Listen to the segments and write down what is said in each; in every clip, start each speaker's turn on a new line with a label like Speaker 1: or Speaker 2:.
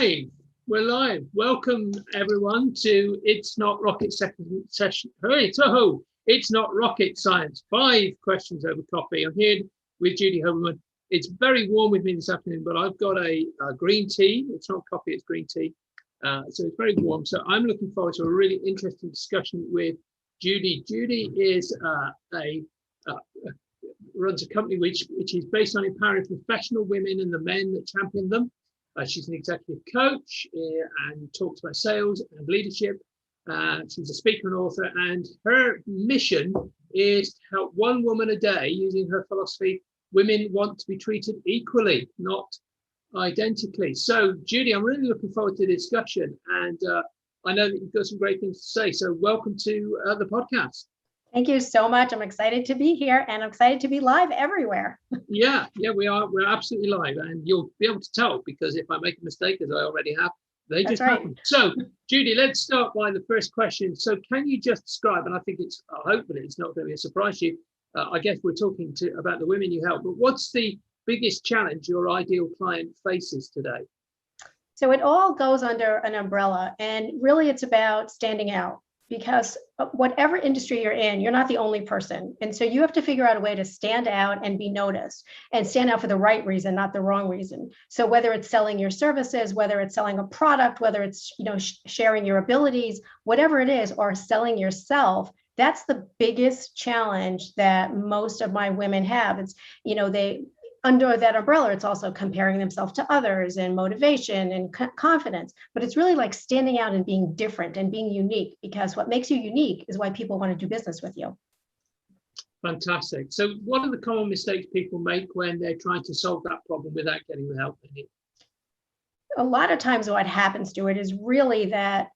Speaker 1: live. We're live. Welcome everyone to It's Not Rocket second session. Hey, so it's not rocket science. 5 questions over coffee. I'm here with Judy Hoberman. It's very warm with me this afternoon, but I've got a green tea. It's not coffee, it's green tea. So it's very warm. So I'm looking forward to a really interesting discussion with Judy. Judy is runs a company which is based on empowering professional women and the men that champion them. She's an executive coach and talks about sales and leadership. She's a speaker and author, and her mission is to help one woman a day using her philosophy. Women want to be treated equally, not identically. So, Judy, I'm really looking forward to the discussion, and I know that you've got some great things to say. So, welcome to the podcast.
Speaker 2: Thank you so much. I'm excited to be here, and I'm excited to be live everywhere. Yeah,
Speaker 1: we are. We're absolutely live, and you'll be able to tell because if I make a mistake, as I already have, they just happen. So, Judy, let's start by the first question. So, can you just describe? And I think hopefully it's not going to be a surprise to you. I guess we're talking about the women you help, but what's the biggest challenge your ideal client faces today?
Speaker 2: So it all goes under an umbrella, and really it's about standing out. Because whatever industry you're in, you're not the only person. And so you have to figure out a way to stand out and be noticed, and stand out for the right reason, not the wrong reason. So whether it's selling your services, whether it's selling a product, whether it's sharing your abilities, whatever it is, or selling yourself, that's the biggest challenge that most of my women have. It's, they under that umbrella, it's also comparing themselves to others and motivation and confidence. But it's really like standing out and being different and being unique, because what makes you unique is why people want to do business with you.
Speaker 1: Fantastic. So what are the common mistakes people make when they're trying to solve that problem without getting the help they need?
Speaker 2: A lot of times what happens to it is really that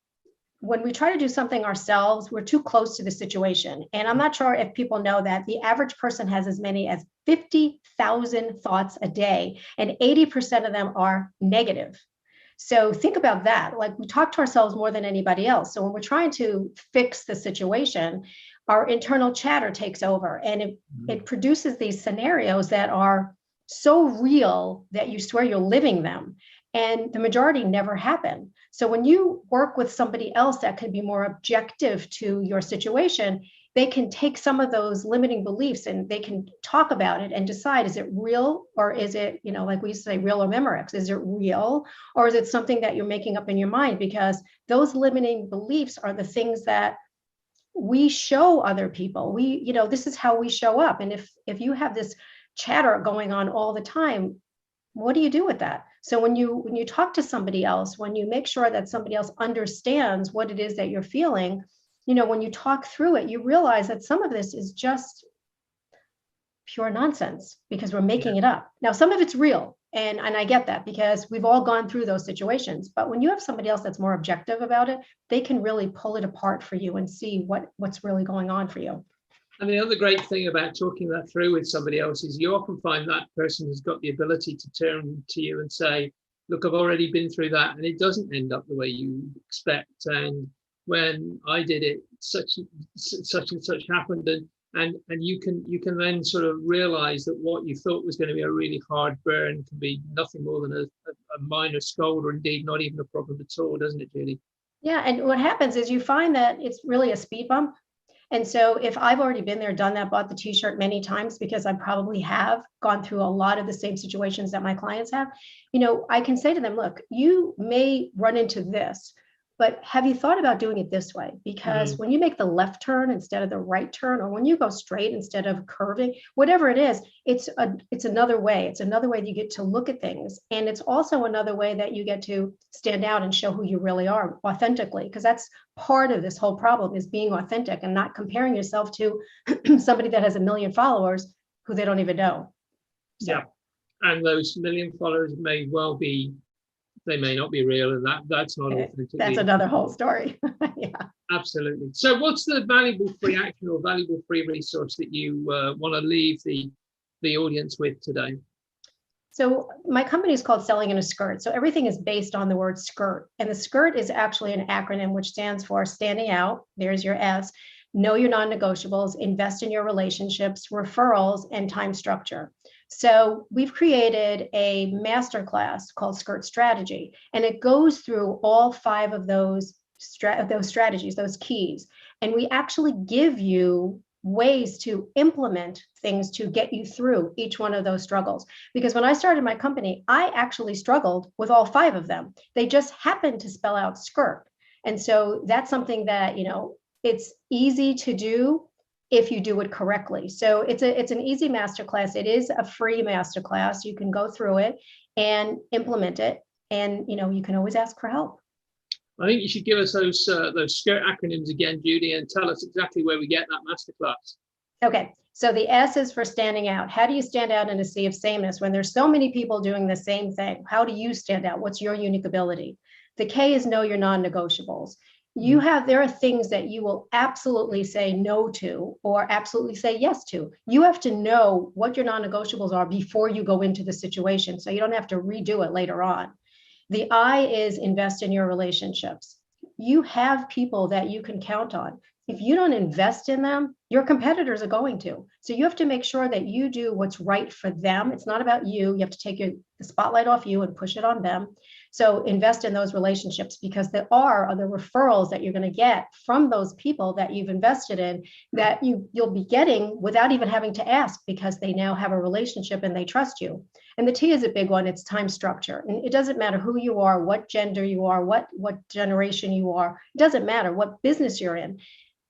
Speaker 2: when we try to do something ourselves, we're too close to the situation. And I'm not sure if people know that the average person has as many as 50,000 thoughts a day, and 80% of them are negative. So think about that. Like, we talk to ourselves more than anybody else. So when we're trying to fix the situation, our internal chatter takes over, and it produces these scenarios that are so real that you swear you're living them. And the majority never happen. So when you work with somebody else that can be more objective to your situation, they can take some of those limiting beliefs and they can talk about it and decide, is it real, or is it, like we used to say, real or Memorex? Is it real, or is it something that you're making up in your mind? Because those limiting beliefs are the things that we show other people. This is how we show up. And if you have this chatter going on all the time, what do you do with that? So when you talk to somebody else, when you make sure that somebody else understands what it is that you're feeling, when you talk through it, you realize that some of this is just pure nonsense because we're making it up. Now, some of it's real, and I get that because we've all gone through those situations. But when you have somebody else that's more objective about it, they can really pull it apart for you and see what's really going on for you.
Speaker 1: And the other great thing about talking that through with somebody else is you often find that person has got the ability to turn to you and say, look, I've already been through that, and it doesn't end up the way you expect. And when I did it, such and such happened. And you can then sort of realize that what you thought was going to be a really hard burn can be nothing more than a minor scald, or indeed not even a problem at all, doesn't it, Judy?
Speaker 2: Yeah, and what happens is you find that it's really a speed bump. And so if I've already been there, done that, bought the t-shirt many times, because I probably have gone through a lot of the same situations that my clients have, I can say to them, look, you may run into this, but have you thought about doing it this way? Because when you make the left turn instead of the right turn, or when you go straight instead of curving, whatever it is, it's another way. It's another way that you get to look at things. And it's also another way that you get to stand out and show who you really are authentically, because that's part of this whole problem, is being authentic and not comparing yourself to somebody that has 1 million followers who they don't even know.
Speaker 1: So. Yeah. And those 1 million followers they may not be real, and that's not authentic.
Speaker 2: That's another whole story. Yeah,
Speaker 1: absolutely. So what's the valuable free action or valuable free resource that you want to leave the audience with today?
Speaker 2: So my company is called Selling in a Skirt. So everything is based on the word skirt. And the skirt is actually an acronym which stands for standing out. There's your S. Know your non-negotiables, invest in your relationships, referrals, and time structure. So we've created a masterclass called Skirt Strategy, and it goes through all 5 of those strategies, those keys. And we actually give you ways to implement things to get you through each one of those struggles. Because when I started my company, I actually struggled with all 5 of them. They just happened to spell out skirt. And so that's something that, it's easy to do if you do it correctly. So it's an easy masterclass. It is a free masterclass. You can go through it and implement it. And, you can always ask for help.
Speaker 1: I think you should give us those SKIRT acronyms again, Judy, and tell us exactly where we get that masterclass.
Speaker 2: Okay, so the S is for standing out. How do you stand out in a sea of sameness when there's so many people doing the same thing? How do you stand out? What's your unique ability? The K is know your non-negotiables. There are things that you will absolutely say no to or absolutely say yes to. You have to know what your non-negotiables are before you go into the situation, so you don't have to redo it later on. The I is invest in your relationships. You have people that you can count on. If you don't invest in them, your competitors are going to. So you have to make sure that you do what's right for them. It's not about you. You have to take the spotlight off you and push it on them. So invest in those relationships, because there are the referrals that you're going to get from those people that you've invested in that you'll be getting without even having to ask, because they now have a relationship and they trust you. And the T is a big one. It's time structure. And it doesn't matter who you are, what gender you are, what generation you are. It doesn't matter what business you're in.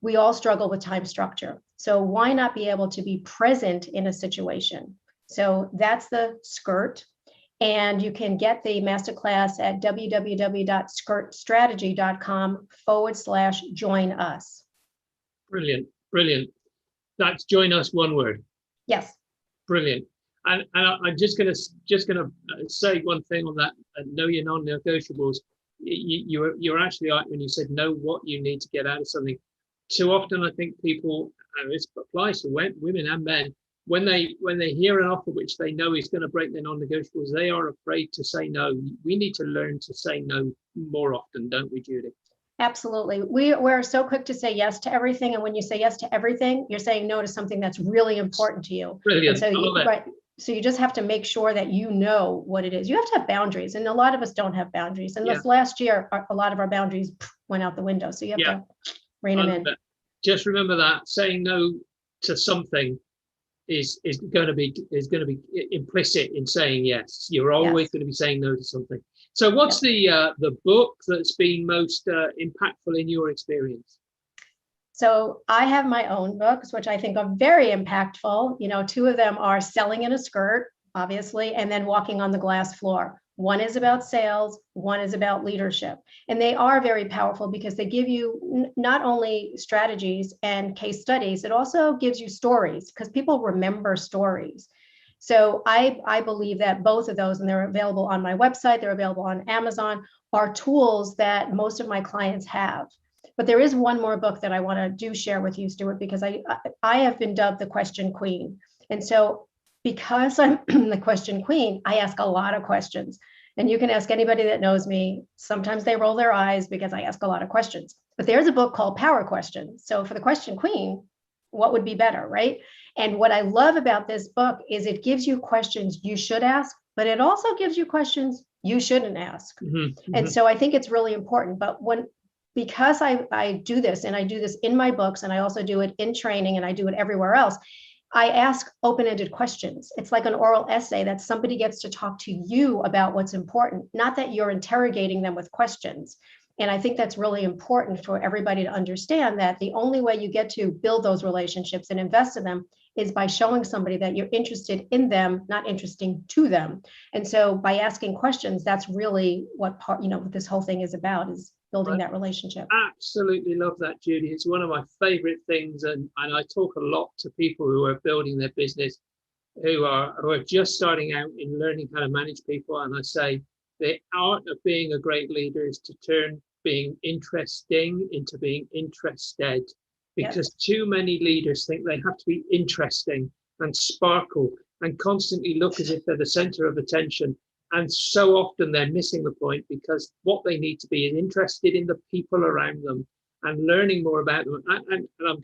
Speaker 2: We all struggle with time structure. So why not be able to be present in a situation? So that's the SKIRT. And you can get the masterclass at www.skirtstrategy.com/join us.
Speaker 1: Brilliant, brilliant. That's join us, one word.
Speaker 2: Yes.
Speaker 1: Brilliant. And I'm just gonna say one thing on that. Know your non-negotiables. You're actually right when you said know what you need to get out of something. Too often, I think people, and this applies to women and men, when they hear an offer which they know is going to break their non-negotiables, they are afraid to say no. We need to learn to say no more often, don't we, Judy?
Speaker 2: Absolutely. We're so quick to say yes to everything. And when you say yes to everything, you're saying no to something that's really important to you.
Speaker 1: Brilliant.
Speaker 2: So So you just have to make sure that you know what it is. You have to have boundaries. And a lot of us don't have boundaries. And this last year, a lot of our boundaries went out the window. So you have to rein them in.
Speaker 1: Just remember that saying no to something is going to be implicit in saying yes. You're always going to be saying no to something. So what's the book that's been most impactful in your experience?
Speaker 2: So I have my own books, which I think are very impactful. 2 of them are Selling in a Skirt, obviously, and then Walking on the Glass Floor. One is about sales, one is about leadership. And they are very powerful because they give you not only strategies and case studies, it also gives you stories, because people remember stories. So I believe that both of those, and they're available on my website, they're available on Amazon, are tools that most of my clients have. But there is one more book that I want to share with you, Stuart, because I have been dubbed the question queen. And so because I'm the question queen, I ask a lot of questions. And you can ask anybody that knows me. Sometimes they roll their eyes because I ask a lot of questions. But there's a book called Power Questions. So for the question queen, what would be better, right? And what I love about this book is it gives you questions you should ask, but it also gives you questions you shouldn't ask. And so I think it's really important. But because I do this, and I do this in my books, and I also do it in training, and I do it everywhere else, I ask open-ended questions. It's like an oral essay that somebody gets to talk to you about what's important, not that you're interrogating them with questions. And I think that's really important for everybody to understand, that the only way you get to build those relationships and invest in them is by showing somebody that you're interested in them, not interesting to them. And so by asking questions, that's really what what this whole thing is about, is building that relationship.
Speaker 1: Absolutely love that, Judy. It's one of my favorite things. And I talk a lot to people who are building their business, who are just starting out in learning how to manage people. And I say, the art of being a great leader is to turn being interesting into being interested, because too many leaders think they have to be interesting and sparkle and constantly look as if they're the center of attention. And so often they're missing the point, because what they need to be is interested in the people around them and learning more about them. And I'm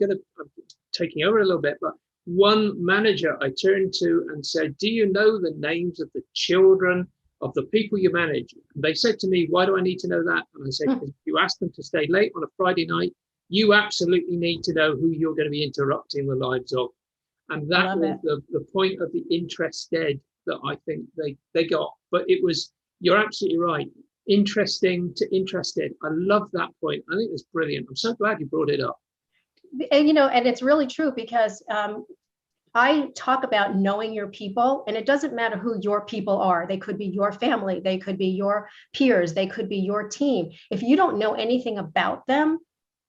Speaker 1: taking over a little bit, but one manager I turned to and said, do you know the names of the children of the people you manage? And they said to me, why do I need to know that? And I said, because if you ask them to stay late on a Friday night, you absolutely need to know who you're going to be interrupting the lives of. And that was the point of the interested that I think they got. But it was, you're absolutely right. Interesting to interested. I love that point. I think it's brilliant. I'm so glad you brought it up.
Speaker 2: And, you know, and it's really true because I talk about knowing your people, and it doesn't matter who your people are. They could be your family. They could be your peers. They could be your team. If you don't know anything about them,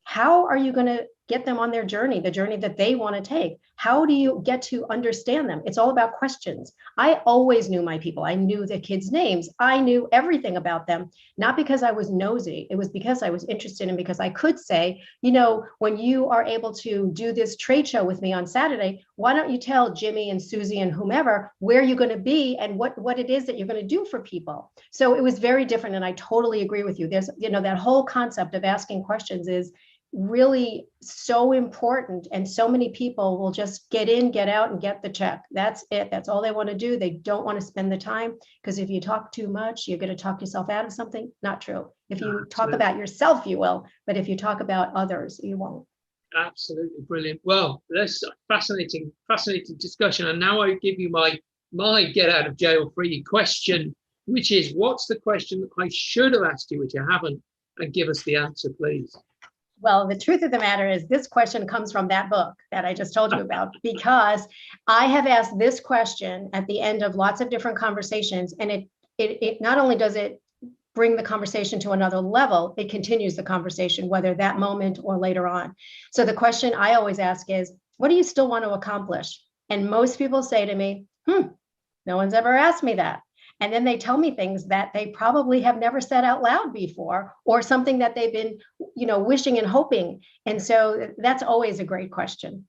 Speaker 2: how are you going to get them on their journey, the journey that they want to take? How do you get to understand them? It's all about questions. I always knew my people. I knew the kids' names. I knew everything about them, not because I was nosy. It was because I was interested and because I could say, you know, when you are able to do this trade show with me on Saturday, why don't you tell Jimmy and Susie and whomever where you're going to be and what it is that you're going to do for people. So it was very different. And I totally agree with you. There's, you know, that whole concept of asking questions is really so important, and so many people will just get in, get out, and get the check. That's it. That's all they want to do. They don't want to spend the time, because if you talk too much, you're going to talk yourself out of something. Not true. If you talk about yourself, you will, but if you talk about others, you won't.
Speaker 1: Absolutely brilliant. Well, that's a fascinating discussion. And now I give you my get out of jail free question, which is, what's the question that I should have asked you, which I haven't, and give us the answer, please.
Speaker 2: Well, the truth of the matter is this question comes from that book that I just told you about, because I have asked this question at the end of lots of different conversations, and it not only does it bring the conversation to another level, it continues the conversation, whether that moment or later on. So the question I always ask is, what do you still want to accomplish? And most people say to me, no one's ever asked me that. And then they tell me things that they probably have never said out loud before, or something that they've been, you know, wishing and hoping. And so that's always a great question.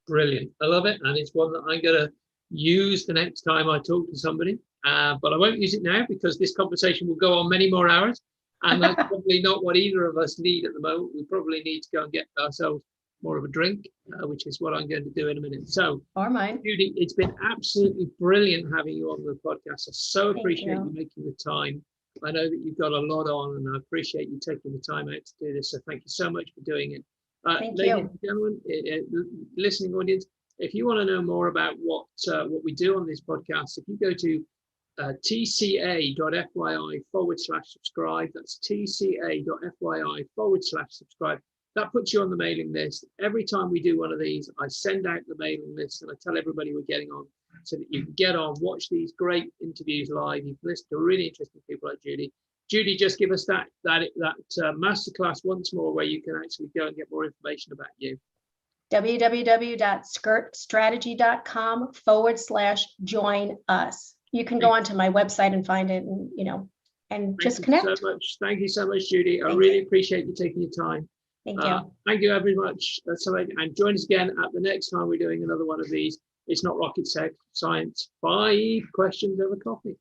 Speaker 1: Brilliant. I love it. And it's one that I'm going to use the next time I talk to somebody. But I won't use it now, because this conversation will go on many more hours. And that's probably not what either of us need at the moment. We probably need to go and get ourselves more of a drink, which is what I'm going to do in a minute. So,
Speaker 2: or mine.
Speaker 1: Judy, it's been absolutely brilliant having you on the podcast. I so appreciate you making the time. I know that you've got a lot on, and I appreciate you taking the time out to do this. So thank you so much for doing it.
Speaker 2: Thank
Speaker 1: ladies
Speaker 2: you.
Speaker 1: and gentlemen, listening audience, if you want to know more about what we do on this podcast, if you go to tca.fyi/subscribe, that's tca.fyi/subscribe. That puts you on the mailing list. Every time we do one of these, I send out the mailing list and I tell everybody we're getting on, so that you can get on, watch these great interviews live. You can listen to really interesting people like Judy. Judy, just give us that masterclass once more, where you can actually go and get more information about you.
Speaker 2: www.skirtstrategy.com/join us. You can go onto my website and find it, and, you know, and just connect.
Speaker 1: Thank you so much, Judy. I really appreciate you taking your time.
Speaker 2: Thank you.
Speaker 1: Thank you very much. And join us again at the next time we're doing another one of these. It's not rocket science. 5 questions over coffee.